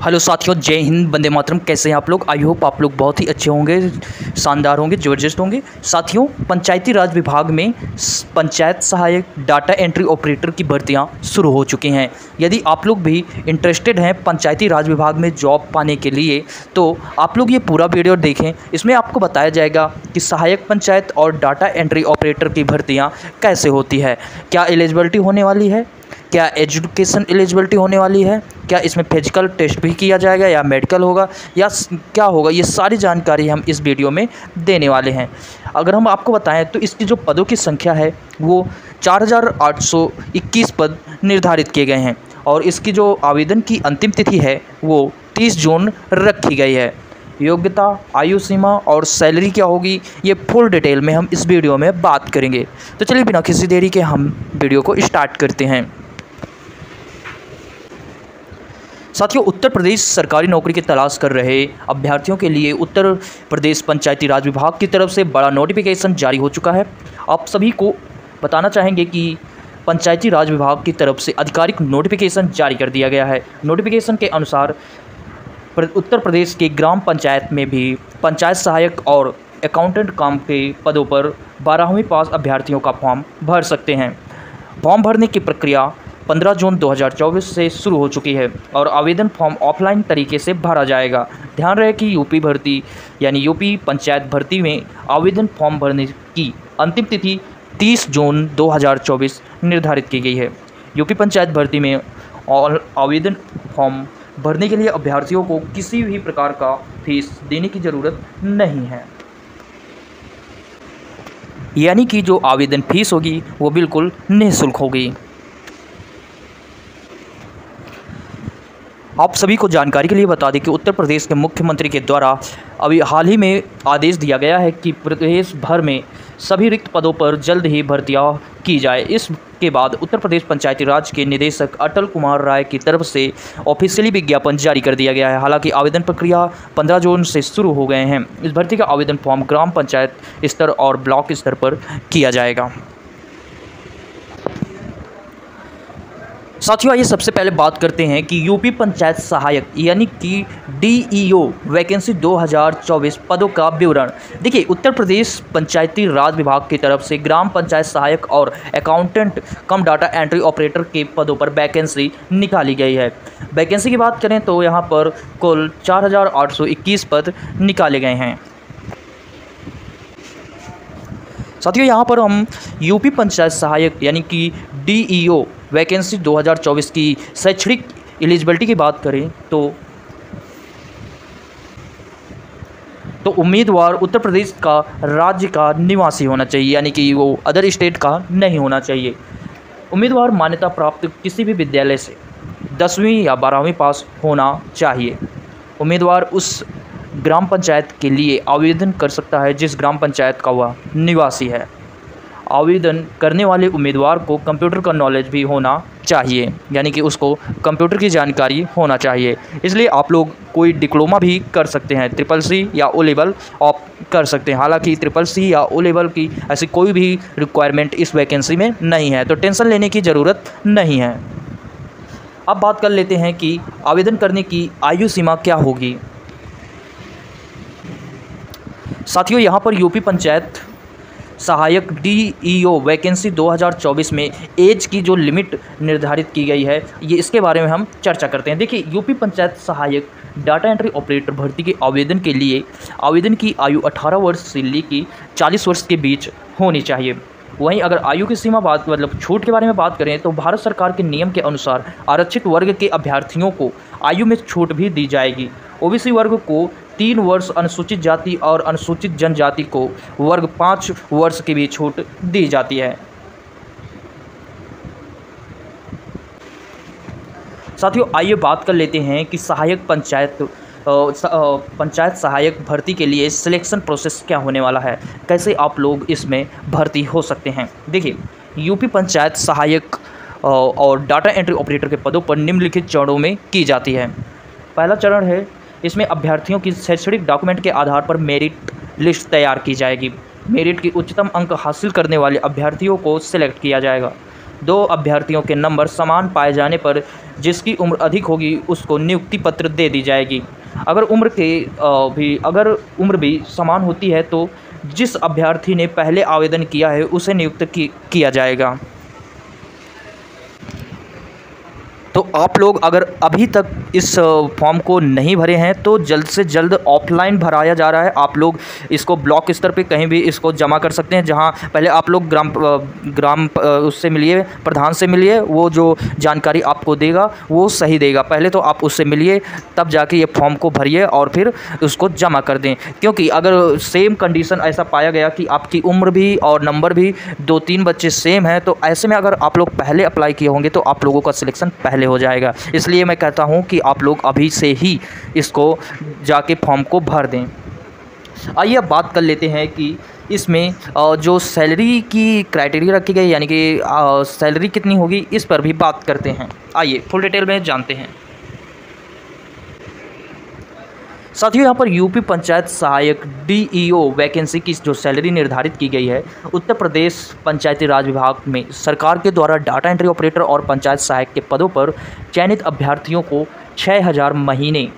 Hello साथियों, जय हिंद, वंदे मातरम। कैसे हैं आप लोग? आई होप आप लोग बहुत ही अच्छे होंगे, शानदार होंगे, ज़बरदस्त होंगे। साथियों, पंचायती राज विभाग में पंचायत सहायक, डाटा एंट्री ऑपरेटर की भर्तियां शुरू हो चुकी हैं। यदि आप लोग भी इंटरेस्टेड हैं पंचायती राज विभाग में जॉब पाने के लिए, तो आप लोग ये पूरा वीडियो देखें। इसमें आपको बताया जाएगा कि सहायक पंचायत और डाटा एंट्री ऑपरेटर की भर्तियाँ कैसे होती है, क्या एलिजिबिलिटी होने वाली है, क्या एजुकेशन एलिजिबिलिटी होने वाली है, क्या इसमें फिजिकल टेस्ट भी किया जाएगा या मेडिकल होगा या क्या होगा, ये सारी जानकारी हम इस वीडियो में देने वाले हैं। अगर हम आपको बताएं तो इसकी जो पदों की संख्या है वो 4821 पद निर्धारित किए गए हैं और इसकी जो आवेदन की अंतिम तिथि है वो 30 जून रखी गई है। योग्यता, आयु सीमा और सैलरी क्या होगी, ये फुल डिटेल में हम इस वीडियो में बात करेंगे। तो चलिए बिना किसी देरी के हम वीडियो को स्टार्ट करते हैं। साथियों, उत्तर प्रदेश सरकारी नौकरी की तलाश कर रहे अभ्यर्थियों के लिए उत्तर प्रदेश पंचायती राज विभाग की तरफ से बड़ा नोटिफिकेशन जारी हो चुका है। आप सभी को बताना चाहेंगे कि पंचायती राज विभाग की तरफ से आधिकारिक नोटिफिकेशन जारी कर दिया गया है। नोटिफिकेशन के अनुसार उत्तर प्रदेश के ग्राम पंचायत में भी पंचायत सहायक और अकाउंटेंट काम के पदों पर 12वीं पास अभ्यर्थियों का फॉर्म भर सकते हैं। फॉर्म भरने की प्रक्रिया 15 जून 2024 से शुरू हो चुकी है और आवेदन फॉर्म ऑफलाइन तरीके से भरा जाएगा। ध्यान रहे कि यूपी भर्ती यानी यूपी पंचायत भर्ती में आवेदन फॉर्म भरने की अंतिम तिथि 30 जून 2024 निर्धारित की गई है। यूपी पंचायत भर्ती में आवेदन फॉर्म भरने के लिए अभ्यर्थियों को किसी भी प्रकार का फीस देने की ज़रूरत नहीं है, यानी कि जो आवेदन फीस होगी वो बिल्कुल निःशुल्क होगी। आप सभी को जानकारी के लिए बता दें कि उत्तर प्रदेश के मुख्यमंत्री के द्वारा अभी हाल ही में आदेश दिया गया है कि प्रदेश भर में सभी रिक्त पदों पर जल्द ही भर्तियां की जाए। इसके बाद उत्तर प्रदेश पंचायती राज के निदेशक अटल कुमार राय की तरफ से ऑफिशियली विज्ञापन जारी कर दिया गया है। हालांकि आवेदन प्रक्रिया 15 जून से शुरू हो गए हैं। इस भर्ती का आवेदन फॉर्म ग्राम पंचायत स्तर और ब्लॉक स्तर पर किया जाएगा। साथियों, आइए सबसे पहले बात करते हैं कि यूपी पंचायत सहायक यानी कि डीईओ वैकेंसी 2024 पदों का विवरण। देखिए, उत्तर प्रदेश पंचायती राज विभाग की तरफ से ग्राम पंचायत सहायक और अकाउंटेंट कम डाटा एंट्री ऑपरेटर के पदों पर वैकेंसी निकाली गई है। वैकेंसी की बात करें तो यहाँ पर कुल 4821 पद निकाले गए हैं। साथियों, यहाँ पर हम यूपी पंचायत सहायक यानी कि डीईओ वैकेंसी 2024 की शैक्षणिक एलिजिबिलिटी की बात करें तो उम्मीदवार उत्तर प्रदेश का राज्य का निवासी होना चाहिए, यानी कि वो अदर स्टेट का नहीं होना चाहिए। उम्मीदवार मान्यता प्राप्त किसी भी विद्यालय से 10वीं या 12वीं पास होना चाहिए। उम्मीदवार उस ग्राम पंचायत के लिए आवेदन कर सकता है जिस ग्राम पंचायत का वह निवासी है। आवेदन करने वाले उम्मीदवार को कंप्यूटर का नॉलेज भी होना चाहिए, यानी कि उसको कंप्यूटर की जानकारी होना चाहिए। इसलिए आप लोग कोई डिप्लोमा भी कर सकते हैं, CCC या O लेवल आप कर सकते हैं। हालांकि CCC या O लेवल की ऐसी कोई भी रिक्वायरमेंट इस वैकेंसी में नहीं है, तो टेंशन लेने की ज़रूरत नहीं है। अब बात कर लेते हैं कि आवेदन करने की आयु सीमा क्या होगी। साथियों, यहाँ पर यूपी पंचायत सहायक डीईओ वैकेंसी 2024 में एज की जो लिमिट निर्धारित की गई है, ये इसके बारे में हम चर्चा करते हैं। देखिए, यूपी पंचायत सहायक डाटा एंट्री ऑपरेटर भर्ती के आवेदन के लिए आवेदन की आयु 18 वर्ष से लेकर 40 वर्ष के बीच होनी चाहिए। वहीं अगर आयु की सीमा छूट के बारे में बात करें तो भारत सरकार के नियम के अनुसार आरक्षित वर्ग के अभ्यर्थियों को आयु में छूट भी दी जाएगी। ओबीसी वर्ग को 3 वर्ष, अनुसूचित जाति और अनुसूचित जनजाति को वर्ग 5 वर्ष की भी छूट दी जाती है। साथियों, आइए बात कर लेते हैं कि सहायक पंचायत सहायक भर्ती के लिए सिलेक्शन प्रोसेस क्या होने वाला है, कैसे आप लोग इसमें भर्ती हो सकते हैं। देखिए, यूपी पंचायत सहायक और डाटा एंट्री ऑपरेटर के पदों पर निम्नलिखित चरणों में की जाती है। पहला चरण है, इसमें अभ्यर्थियों की शैक्षणिक डॉक्यूमेंट के आधार पर मेरिट लिस्ट तैयार की जाएगी। मेरिट की उच्चतम अंक हासिल करने वाले अभ्यर्थियों को सिलेक्ट किया जाएगा। 2 अभ्यर्थियों के नंबर समान पाए जाने पर जिसकी उम्र अधिक होगी उसको नियुक्ति पत्र दे दी जाएगी। अगर अगर उम्र भी समान होती है तो जिस अभ्यर्थी ने पहले आवेदन किया है उसे नियुक्त किया जाएगा। तो आप लोग अगर अभी तक इस फॉर्म को नहीं भरे हैं तो जल्द से जल्द ऑफलाइन भराया जा रहा है। आप लोग इसको ब्लॉक स्तर पे कहीं भी इसको जमा कर सकते हैं, जहां पहले आप लोग ग्राम उससे मिलिए, प्रधान से मिलिए, वो जो जानकारी आपको देगा वो सही देगा। पहले तो आप उससे मिलिए, तब जाके ये फॉर्म को भरिए और फिर उसको जमा कर दें। क्योंकि अगर सेम कंडीशन ऐसा पाया गया कि आपकी उम्र भी और नंबर भी 2-3 बच्चे सेम हैं, तो ऐसे में अगर आप लोग पहले अप्लाई किए होंगे तो आप लोगों का सिलेक्शन पहले हो जाएगा। इसलिए मैं कहता हूं कि आप लोग अभी से ही इसको जाके फॉर्म को भर दें। आइए अब बात कर लेते हैं कि इसमें जो सैलरी की क्राइटेरिया रखी गई, यानी कि सैलरी कितनी होगी, इस पर भी बात करते हैं। आइए फुल डिटेल में जानते हैं। साथियों, यहाँ पर यूपी पंचायत सहायक DEO वैकेंसी की जो सैलरी निर्धारित की गई है, उत्तर प्रदेश पंचायती राज विभाग में सरकार के द्वारा डाटा एंट्री ऑपरेटर और पंचायत सहायक के पदों पर चयनित अभ्यर्थियों को 6,000 महीने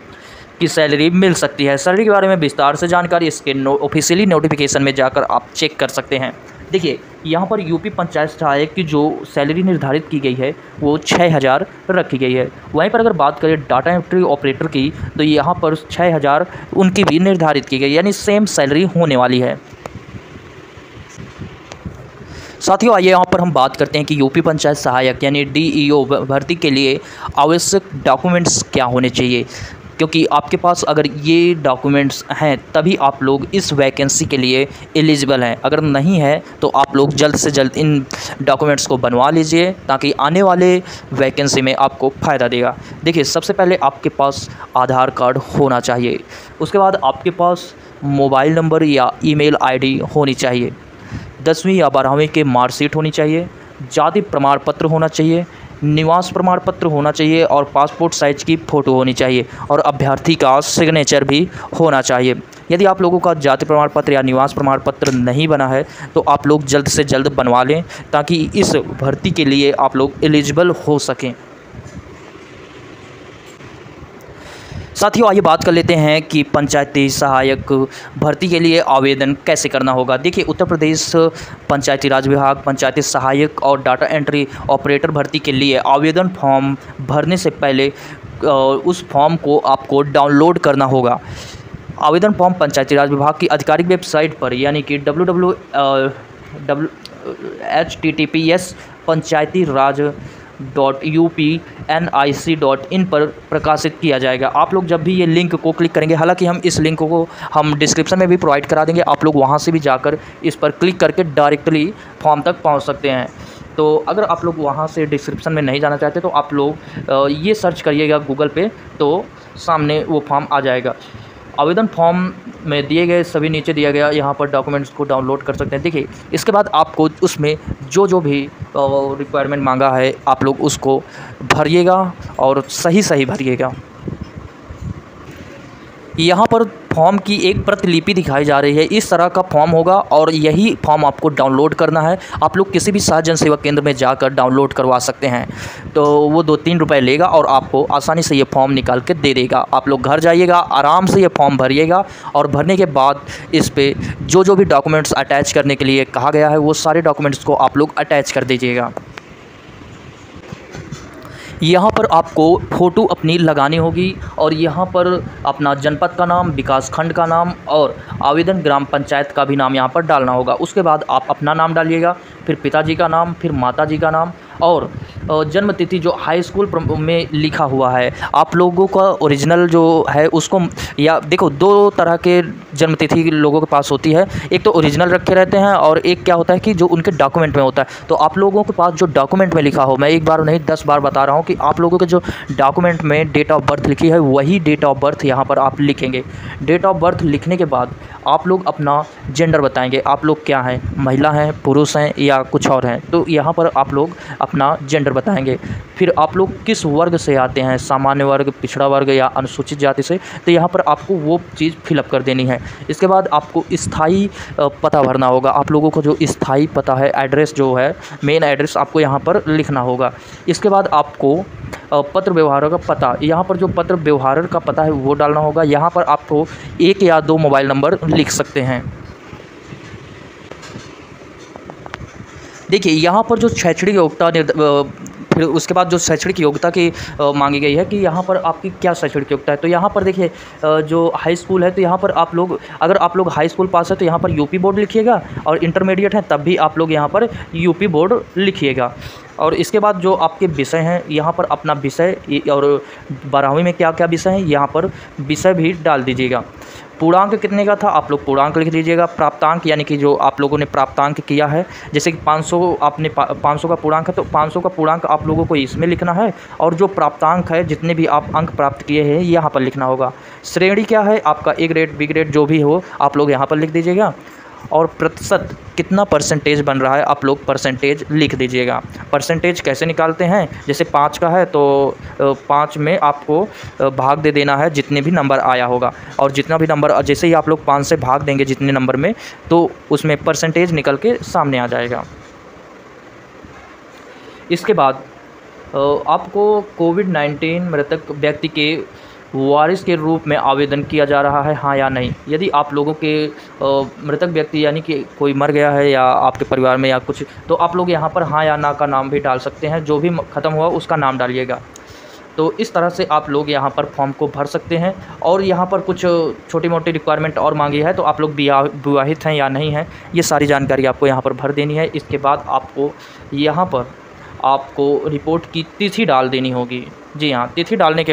की सैलरी मिल सकती है। सैलरी के बारे में विस्तार से जानकारी इसके ऑफिशियली नोटिफिकेशन में जाकर आप चेक कर सकते हैं। देखिए, यहाँ पर यूपी पंचायत सहायक की जो सैलरी निर्धारित की गई है वो 6,000 रखी गई है। वहीं पर अगर बात करें डाटा एंट्री ऑपरेटर की, तो यहाँ पर 6,000 उनकी भी निर्धारित की गई, यानी सेम सैलरी होने वाली है। साथियों, आइए यहाँ पर हम बात करते हैं कि यूपी पंचायत सहायक यानी DEO भर्ती के लिए आवश्यक डॉक्यूमेंट्स क्या होने चाहिए। क्योंकि आपके पास अगर ये डॉक्यूमेंट्स हैं तभी आप लोग इस वैकेंसी के लिए एलिजिबल हैं। अगर नहीं है तो आप लोग जल्द से जल्द इन डॉक्यूमेंट्स को बनवा लीजिए, ताकि आने वाले वैकेंसी में आपको फ़ायदा देगा। देखिए, सबसे पहले आपके पास आधार कार्ड होना चाहिए। उसके बाद आपके पास मोबाइल नंबर या ईमेल ID होनी चाहिए। 10वीं या 12वीं के मार्कशीट होनी चाहिए। जाति प्रमाण पत्र होना चाहिए। निवास प्रमाण पत्र होना चाहिए और पासपोर्ट साइज की फ़ोटो होनी चाहिए और अभ्यर्थी का सिग्नेचर भी होना चाहिए। यदि आप लोगों का जाति प्रमाण पत्र या निवास प्रमाण पत्र नहीं बना है तो आप लोग जल्द से जल्द बनवा लें, ताकि इस भर्ती के लिए आप लोग एलिजिबल हो सकें। साथियों, आइए बात कर लेते हैं कि पंचायती सहायक भर्ती के लिए आवेदन कैसे करना होगा। देखिए, उत्तर प्रदेश पंचायती राज विभाग पंचायती सहायक और डाटा एंट्री ऑपरेटर भर्ती के लिए आवेदन फॉर्म भरने से पहले उस फॉर्म को आपको डाउनलोड करना होगा। आवेदन फॉर्म पंचायती राज विभाग की आधिकारिक वेबसाइट पर, यानी कि https://panchaytiraj.upnic.in पर प्रकाशित किया जाएगा। आप लोग जब भी ये लिंक को क्लिक करेंगे, हालांकि हम इस लिंक को हम डिस्क्रिप्शन में भी प्रोवाइड करा देंगे, आप लोग वहां से भी जाकर इस पर क्लिक करके डायरेक्टली फॉर्म तक पहुंच सकते हैं। तो अगर आप लोग वहां से डिस्क्रिप्शन में नहीं जाना चाहते तो आप लोग ये सर्च करिएगा गूगल पे, तो सामने वो फॉर्म आ जाएगा। आवेदन फॉर्म में दिए गए सभी नीचे दिया गया यहाँ पर डॉक्यूमेंट्स को डाउनलोड कर सकते हैं। देखिए, इसके बाद आपको उसमें जो भी रिक्वायरमेंट मांगा है आप लोग उसको भरिएगा और सही भरिएगा। यहाँ पर फॉर्म की एक प्रतिलिपि दिखाई जा रही है। इस तरह का फॉर्म होगा और यही फॉर्म आपको डाउनलोड करना है। आप लोग किसी भी सार्वजनिक सेवा केंद्र में जाकर डाउनलोड करवा सकते हैं, तो वो 2-3 रुपये लेगा और आपको आसानी से ये फॉर्म निकाल के दे देगा। आप लोग घर जाइएगा, आराम से ये फॉर्म भरिएगा और भरने के बाद इस पे जो भी डॉक्यूमेंट्स अटैच करने के लिए कहा गया है वो सारे डॉक्यूमेंट्स को आप लोग अटैच कर दीजिएगा। यहाँ पर आपको फ़ोटो अपनी लगानी होगी और यहाँ पर अपना जनपद का नाम, विकास खंड का नाम और आवेदन ग्राम पंचायत का भी नाम यहाँ पर डालना होगा। उसके बाद आप अपना नाम डालिएगा, फिर पिताजी का नाम, फिर माताजी का नाम और जन्म तिथि जो हाई स्कूल में लिखा हुआ है। आप लोगों का ओरिजिनल जो है उसको, या देखो 2 तरह के जन्म तिथि लोगों के पास होती है। एक तो ओरिजिनल रखे रहते हैं और एक क्या होता है कि जो उनके डॉक्यूमेंट में होता है। तो आप लोगों के पास जो डॉक्यूमेंट में लिखा हो, मैं एक बार नहीं 10 बार बता रहा हूँ कि आप लोगों के जो डॉक्यूमेंट में डेट ऑफ बर्थ लिखी है वही डेट ऑफ बर्थ यहाँ पर आप लिखेंगे। डेट ऑफ बर्थ लिखने के बाद आप लोग अपना जेंडर बताएंगे, आप लोग क्या हैं, महिला हैं, पुरुष हैं या या कुछ और हैं, तो यहाँ पर आप लोग अपना जेंडर बताएंगे। फिर आप लोग किस वर्ग से आते हैं, सामान्य वर्ग, पिछड़ा वर्ग या अनुसूचित जाति से, तो यहाँ पर आपको वो चीज़ फिलअप कर देनी है। इसके बाद आपको स्थायी पता भरना होगा। आप लोगों को जो स्थायी पता है, एड्रेस जो है, मेन एड्रेस आपको यहाँ पर लिखना होगा। इसके बाद आपको पत्र व्यवहार का पता, यहाँ पर जो पत्र व्यवहार का पता है वो डालना होगा। यहाँ पर आपको 1 या 2 मोबाइल नंबर लिख सकते हैं। देखिए यहाँ पर जो शैक्षणिक योग्यता फिर उसके बाद जो शैक्षणिक योग्यता की मांगी गई है कि यहाँ पर आपकी क्या शैक्षणिक योग्यता है। तो यहाँ पर देखिए जो हाई स्कूल है, तो यहाँ पर आप लोग, अगर आप लोग हाई स्कूल पास है तो यहाँ पर यूपी बोर्ड लिखिएगा, और इंटरमीडिएट है तब भी आप लोग यहाँ पर यूपी बोर्ड लिखिएगा। और इसके बाद जो आपके विषय हैं, यहाँ पर अपना विषय और 12वीं में क्या क्या विषय हैं यहाँ पर विषय भी डाल दीजिएगा। पूर्णांक कितने का था आप लोग पूर्णांक लिख दीजिएगा। प्राप्तांक यानी कि जो आप लोगों ने प्राप्तांक किया है, जैसे कि 500 आपने 500 का पूर्णांक है तो 500 का पूर्णांक आप लोगों को इसमें लिखना है, और जो प्राप्तांक है, जितने भी आप अंक प्राप्त किए हैं, यहाँ पर लिखना होगा। श्रेणी क्या है आपका, ए ग्रेड, बी ग्रेड जो भी हो आप लोग यहाँ पर लिख दीजिएगा। और प्रतिशत कितना परसेंटेज बन रहा है आप लोग परसेंटेज लिख दीजिएगा। परसेंटेज कैसे निकालते हैं, जैसे 5 का है तो 5 में आपको भाग दे देना है जितने भी नंबर आया होगा, और जितना भी नंबर, जैसे ही आप लोग 5 से भाग देंगे जितने नंबर में, तो उसमें परसेंटेज निकल के सामने आ जाएगा। इसके बाद आपको कोविड-19 मृतक व्यक्ति के वारिस के रूप में आवेदन किया जा रहा है, हाँ या नहीं। यदि आप लोगों के मृतक व्यक्ति यानी कि कोई मर गया है या आपके परिवार में या कुछ, तो आप लोग यहाँ पर हाँ या ना का नाम भी डाल सकते हैं, जो भी ख़त्म हुआ उसका नाम डालिएगा। तो इस तरह से आप लोग यहाँ पर फॉर्म को भर सकते हैं। और यहाँ पर कुछ छोटी मोटी रिक्वायरमेंट और मांगी है, तो आप लोग विवाहित हैं या नहीं हैं, ये सारी जानकारी आपको यहाँ पर भर देनी है। इसके बाद आपको यहाँ पर आपको रिपोर्ट की तिथि डाल देनी होगी। जी हाँ, तिथि डालने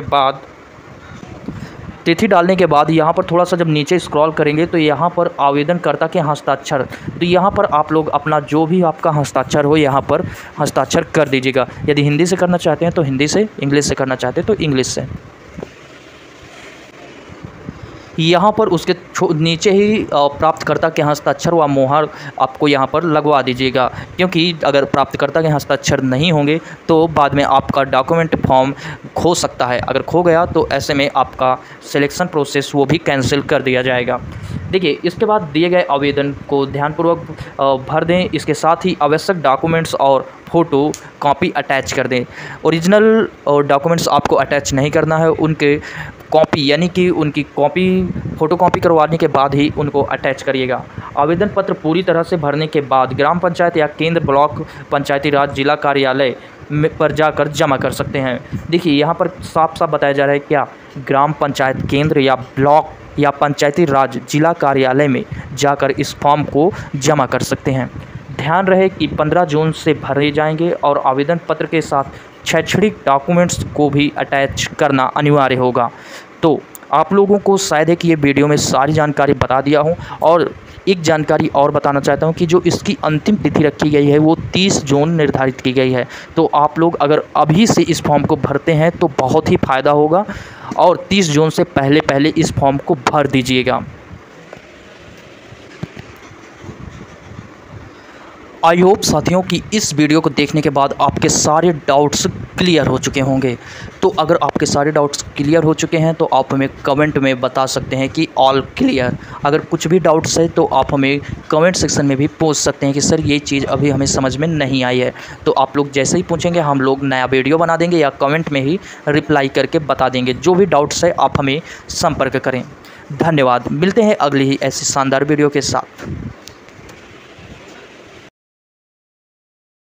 के बाद यहाँ पर थोड़ा सा जब नीचे स्क्रॉल करेंगे तो यहाँ पर आवेदनकर्ता के हस्ताक्षर, तो यहाँ पर आप लोग अपना जो भी आपका हस्ताक्षर हो यहाँ पर हस्ताक्षर कर दीजिएगा। यदि हिंदी से करना चाहते हैं तो हिंदी से, इंग्लिश से करना चाहते हैं तो इंग्लिश से। यहाँ पर उसके नीचे ही प्राप्तकर्ता के हस्ताक्षर व मोहर आपको यहाँ पर लगवा दीजिएगा, क्योंकि अगर प्राप्तकर्ता के हस्ताक्षर नहीं होंगे तो बाद में आपका डॉक्यूमेंट फॉर्म खो सकता है। अगर खो गया तो ऐसे में आपका सिलेक्शन प्रोसेस वो भी कैंसिल कर दिया जाएगा। देखिए इसके बाद दिए गए आवेदन को ध्यानपूर्वक भर दें। इसके साथ ही आवश्यक डॉक्यूमेंट्स और फ़ोटो कॉपी अटैच कर दें। ओरिजिनल डॉक्यूमेंट्स आपको अटैच नहीं करना है, उनके कॉपी यानी कि उनकी कॉपी फ़ोटो कॉपी करवाने के बाद ही उनको अटैच करिएगा। आवेदन पत्र पूरी तरह से भरने के बाद ग्राम पंचायत या केंद्र ब्लॉक पंचायती राज जिला कार्यालय पर जाकर जमा कर सकते हैं। देखिए यहाँ पर साफ साफ बताया जा रहा है क्या, ग्राम पंचायत केंद्र या ब्लॉक या पंचायती राज जिला कार्यालय में जाकर इस फॉर्म को जमा कर सकते हैं। ध्यान रहे कि 15 जून से भरे जाएंगे और आवेदन पत्र के साथ शैक्षणिक डॉक्यूमेंट्स को भी अटैच करना अनिवार्य होगा। तो आप लोगों को शायद है कि ये वीडियो में सारी जानकारी बता दिया हूँ। और एक जानकारी और बताना चाहता हूँ कि जो इसकी अंतिम तिथि रखी गई है वो 30 जून निर्धारित की गई है। तो आप लोग अगर अभी से इस फॉर्म को भरते हैं तो बहुत ही फ़ायदा होगा, और 30 जून से पहले इस फॉर्म को भर दीजिएगा। आई होप साथियों कि इस वीडियो को देखने के बाद आपके सारे डाउट्स क्लियर हो चुके होंगे। तो अगर आपके सारे डाउट्स क्लियर हो चुके हैं तो आप हमें कमेंट में बता सकते हैं कि ऑल क्लियर। अगर कुछ भी डाउट्स है तो आप हमें कमेंट सेक्शन में भी पूछ सकते हैं कि सर ये चीज़ अभी हमें समझ में नहीं आई है। तो आप लोग जैसे ही पूछेंगे हम लोग नया वीडियो बना देंगे या कमेंट में ही रिप्लाई करके बता देंगे। जो भी डाउट्स है आप हमें संपर्क करें। धन्यवाद, मिलते हैं अगली ही ऐसी शानदार वीडियो के साथ।